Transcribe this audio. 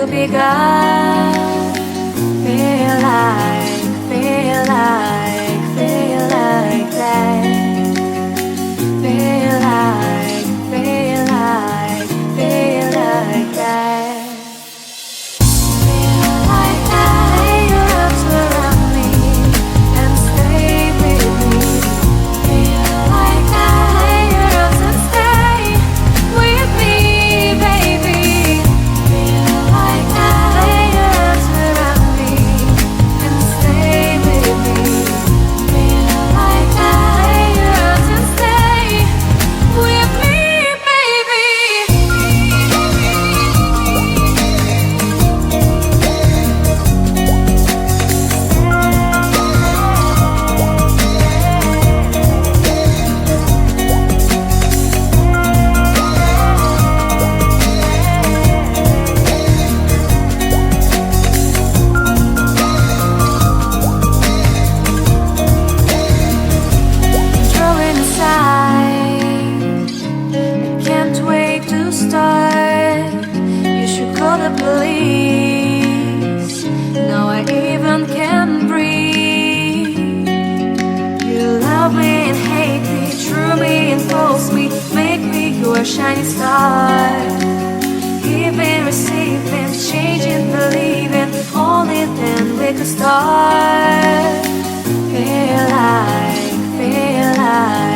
to be God. Feel like, feel like, feel like that. Feel like, feel like, feel like that. Feel like that. Your arms around me and stay with me. Feel like that. Your arms and stay with me, baby. Feel like that. Your arms around me and stay with me. Feel like that. Your arms and stay with me, baby. Drawing aside, I can't wait to start. You should call the police. Now I even can breathe. You love me and hate me, true me and false me, make me your shining star. Giving, receiving, changing, believing, only then we could start. Feel like, feel like.